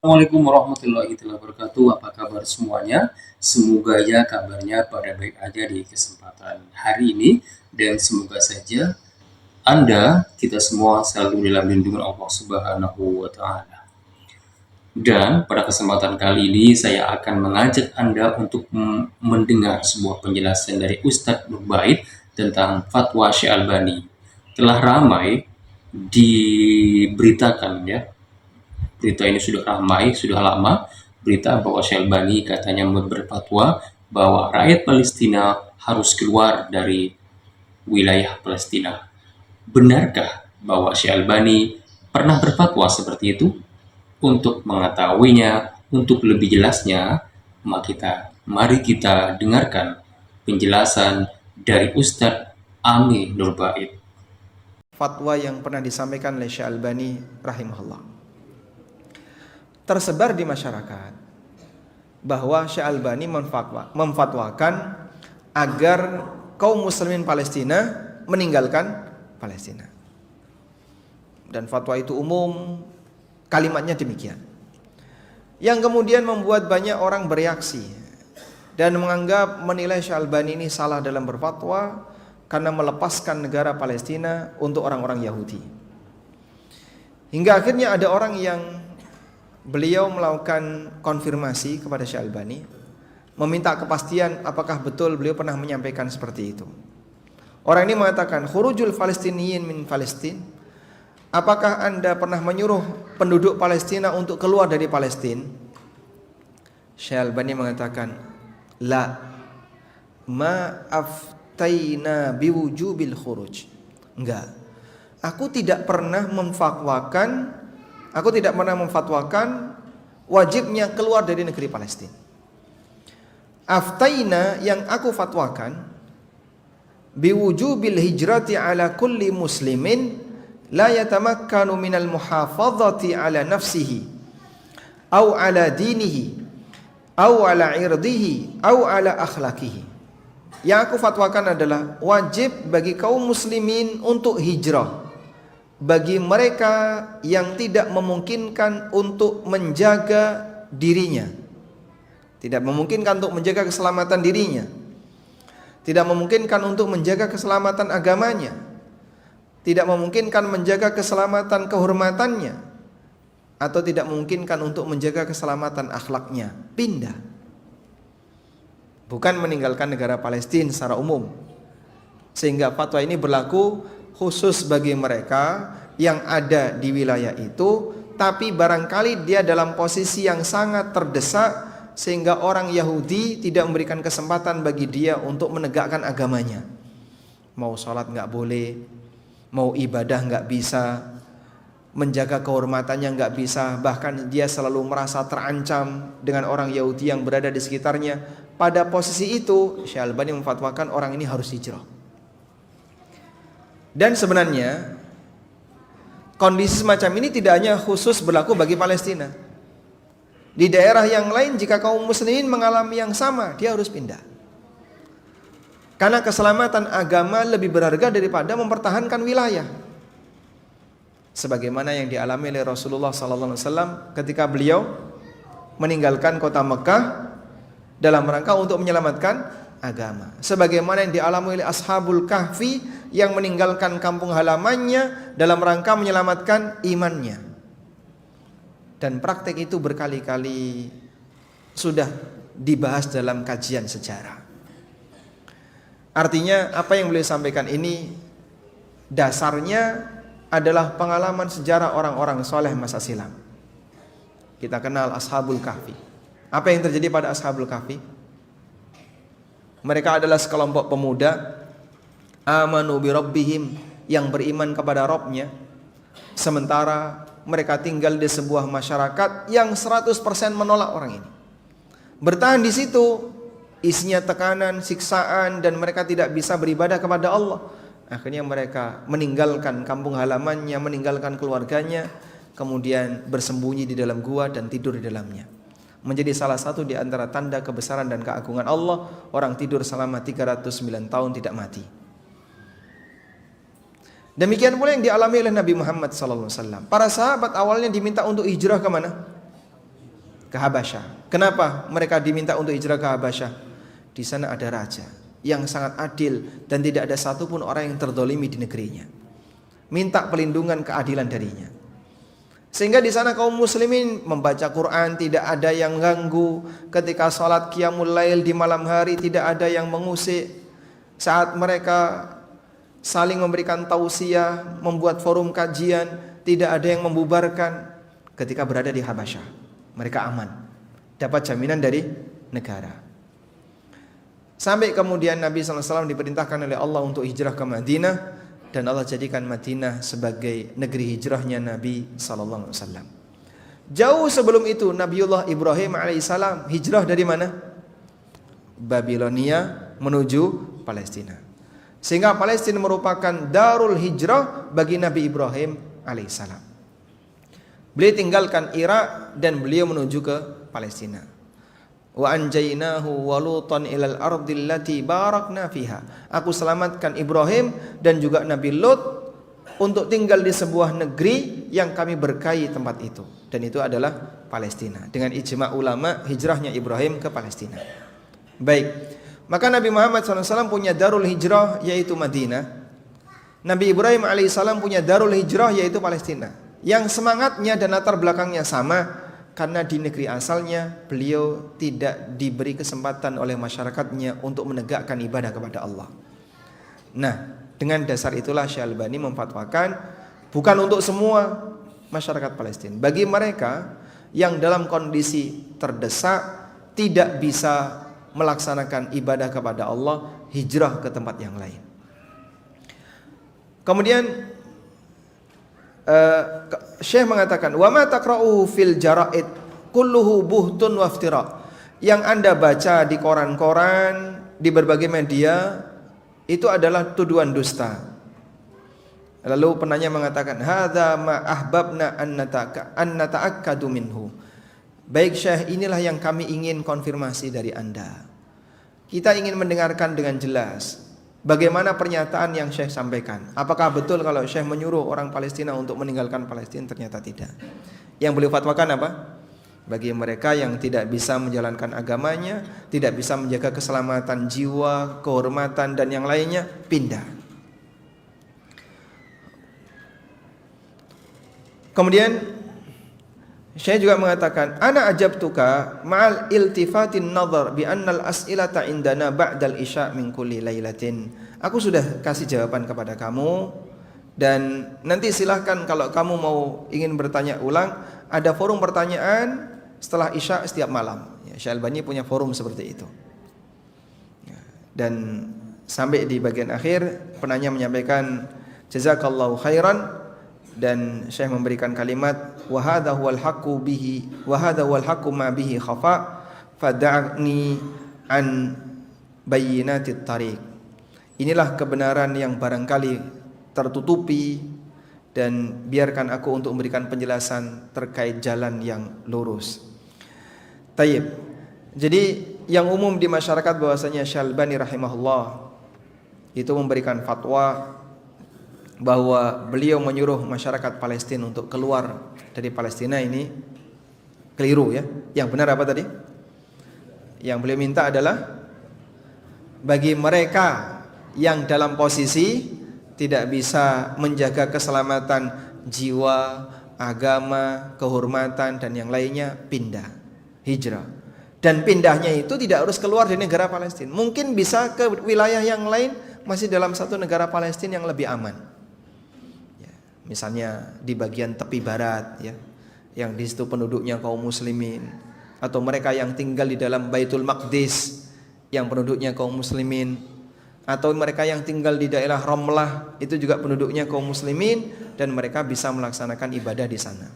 Assalamualaikum warahmatullahi wabarakatuh. Apa kabar semuanya? Semoga ya kabarnya pada baik aja di kesempatan hari ini dan semoga saja Anda kita semua selalu dalam lindungan Allah Subhanahu wa taala. Dan pada kesempatan kali ini saya akan mengajak Anda untuk mendengar sebuah penjelasan dari Ustadz Nurbait tentang fatwa Syekh Albani. Telah ramai diberitakan ya, berita ini sudah ramai, sudah lama, berita bahwa Syalbani katanya berfatwa bahwa rakyat Palestina harus keluar dari wilayah Palestina. Benarkah bahwa Syalbani pernah berfatwa seperti itu? Untuk mengetahuinya, untuk lebih jelasnya, mari kita dengarkan penjelasan dari Ustadz Ami Nurbait. Fatwa yang pernah disampaikan oleh Syekh Albani rahimahullah. Tersebar di masyarakat bahwa Syekh Albani memfatwakan agar kaum muslimin Palestina meninggalkan Palestina. Dan fatwa itu umum, kalimatnya demikian. Yang kemudian membuat banyak orang bereaksi dan menilai Syekh Albani ini salah dalam berfatwa karena melepaskan negara Palestina untuk orang-orang Yahudi. Hingga akhirnya ada orang yang beliau melakukan konfirmasi kepada Syekh Albani, meminta kepastian apakah betul beliau pernah menyampaikan seperti itu. Orang ini mengatakan, khurujul Falistiniyin min Palestin, apakah Anda pernah menyuruh penduduk Palestina untuk keluar dari Palestina? Syekh Albani mengatakan, la ma'aftaina biwujubil khuruj. Enggak. Aku tidak pernah memfatwakan wajibnya keluar dari negeri Palestina. Aftaina yang aku fatwakan biwujubil hijrati ala kulli muslimin la yatamakkanu minal muhafadhati ala nafsihi au ala dinihi au ala irdihi au ala akhlaqihi. Yang aku fatwakan adalah wajib bagi kaum muslimin untuk hijrah bagi mereka yang tidak memungkinkan untuk menjaga dirinya, tidak memungkinkan untuk menjaga keselamatan dirinya, tidak memungkinkan untuk menjaga keselamatan agamanya, tidak memungkinkan menjaga keselamatan kehormatannya, atau tidak memungkinkan untuk menjaga keselamatan akhlaknya, pindah. Bukan meninggalkan negara Palestina secara umum. Sehingga fatwa ini berlaku khusus bagi mereka yang ada di wilayah itu, tapi barangkali dia dalam posisi yang sangat terdesak sehingga orang Yahudi tidak memberikan kesempatan bagi dia untuk menegakkan agamanya. Mau sholat nggak boleh, mau ibadah nggak bisa, menjaga kehormatannya nggak bisa, bahkan dia selalu merasa terancam dengan orang Yahudi yang berada di sekitarnya. Pada posisi itu, Syekh Albani memfatwakan orang ini harus hijrah. Dan sebenarnya kondisi semacam ini tidak hanya khusus berlaku bagi Palestina. Di daerah yang lain jika kaum muslimin mengalami yang sama, dia harus pindah. Karena keselamatan agama lebih berharga daripada mempertahankan wilayah. Sebagaimana yang dialami oleh Rasulullah SAW ketika beliau meninggalkan kota Mekah dalam rangka untuk menyelamatkan agama. Sebagaimana yang dialami oleh Ashabul Kahfi yang meninggalkan kampung halamannya dalam rangka menyelamatkan imannya. Dan praktek itu berkali-kali sudah dibahas dalam kajian sejarah. Artinya apa yang beliau sampaikan ini dasarnya adalah pengalaman sejarah orang-orang soleh masa silam. Kita kenal Ashabul Kahfi. Apa yang terjadi pada Ashabul Kahfi? Mereka adalah sekelompok pemuda amanu bi rabbihim, yang beriman kepada Rabbnya, sementara mereka tinggal di sebuah masyarakat yang 100% menolak orang ini. Bertahan di situ isinya tekanan, siksaan, dan mereka tidak bisa beribadah kepada Allah. Akhirnya mereka meninggalkan kampung halamannya, meninggalkan keluarganya, kemudian bersembunyi di dalam gua dan tidur di dalamnya. Menjadi salah satu di antara tanda kebesaran dan keagungan Allah, orang tidur selama 309 tahun tidak mati. Demikian pula yang dialami oleh Nabi Muhammad SAW. Para sahabat awalnya diminta untuk hijrah ke mana? ke Habasyah. Kenapa mereka diminta untuk hijrah ke Habasyah? Di sana ada raja yang sangat adil dan tidak ada satupun orang yang terdolimi di negerinya. Minta pelindungan keadilan darinya. Sehingga di sana kaum muslimin membaca Quran, tidak ada yang ganggu. Ketika sholat qiyamul lail di malam hari tidak ada yang mengusik. Saat mereka saling memberikan tausiah, membuat forum kajian, tidak ada yang membubarkan. Ketika berada di Habasyah, mereka aman, dapat jaminan dari negara. Sampai kemudian Nabi SAW diperintahkan oleh Allah untuk hijrah ke Madinah, dan Allah jadikan Madinah sebagai negeri hijrahnya Nabi SAW. Jauh sebelum itu Nabiullah Ibrahim alaihissalam hijrah dari mana? Babilonia menuju Palestina. Sehingga Palestina merupakan darul hijrah bagi Nabi Ibrahim alaihissalam. Beliau tinggalkan Irak dan beliau menuju ke Palestina. Wa anjaynahu wa lutan ilal ardil lati barakna fiha. Aku selamatkan Ibrahim dan juga Nabi Lut untuk tinggal di sebuah negeri yang kami berkahi tempat itu, dan itu adalah Palestina. Dengan ijma ulama hijrahnya Ibrahim ke Palestina. Baik, maka Nabi Muhammad SAW punya darul hijrah yaitu Madinah. Nabi Ibrahim alaihissalam punya darul hijrah yaitu Palestina, yang semangatnya dan latar belakangnya sama. Karena di negeri asalnya beliau tidak diberi kesempatan oleh masyarakatnya untuk menegakkan ibadah kepada Allah. Nah, dengan dasar itulah Syekh Albani memfatwakan bukan untuk semua masyarakat Palestina. Bagi mereka yang dalam kondisi terdesak tidak bisa melaksanakan ibadah kepada Allah, hijrah ke tempat yang lain. Kemudian Syekh mengatakan wa ma taqra'uhu fil jara'id kulluhu buhtun wa iftira. Yang Anda baca di koran-koran, di berbagai media, itu adalah tuduhan dusta. Lalu penanya mengatakan hadza ma ahbabna an nata'akkadu minhu. Baik Syekh, inilah yang kami ingin konfirmasi dari Anda. Kita ingin mendengarkan dengan jelas bagaimana pernyataan yang Syekh sampaikan. Apakah betul kalau Syekh menyuruh orang Palestina untuk meninggalkan Palestina? Ternyata tidak. Yang beliau fatwakan apa? Bagi mereka yang tidak bisa menjalankan agamanya, tidak bisa menjaga keselamatan jiwa, kehormatan dan yang lainnya, pindah. Kemudian Syekh juga mengatakan ana ajabtuka ma'al iltifatin nazar bi annal as'ilata indana ba'dal isya min kulli lailatin. Aku sudah kasih jawaban kepada kamu, dan nanti silahkan kalau kamu mau ingin bertanya ulang, ada forum pertanyaan setelah isya setiap malam. Ya, Syekh Albani punya forum seperti itu. Dan sampai di bagian akhir penanya menyampaikan jazakallahu khairan, dan Syekh memberikan kalimat wa hadza huwal haqqu bihi wa hadza huwal haqqu ma bihi khafa fad'ani an bayyinatit tariq. Inilah kebenaran yang barangkali tertutupi, dan biarkan aku untuk memberikan penjelasan terkait jalan yang lurus. Tayyib. Jadi yang umum di masyarakat bahwasanya Syekh Albani rahimahullah itu memberikan fatwa bahwa beliau menyuruh masyarakat Palestina untuk keluar dari Palestina, ini keliru ya. Yang benar apa tadi? Yang beliau minta adalah bagi mereka yang dalam posisi tidak bisa menjaga keselamatan jiwa, agama, kehormatan dan yang lainnya, pindah, hijrah. Dan pindahnya itu tidak harus keluar dari negara Palestina. Mungkin bisa ke wilayah yang lain masih dalam satu negara Palestina yang lebih aman. Misalnya di bagian tepi barat ya, yang di situ penduduknya kaum muslimin, atau mereka yang tinggal di dalam Baitul Maqdis yang penduduknya kaum muslimin, atau mereka yang tinggal di daerah Ramlah itu juga penduduknya kaum muslimin, dan mereka bisa melaksanakan ibadah di sana.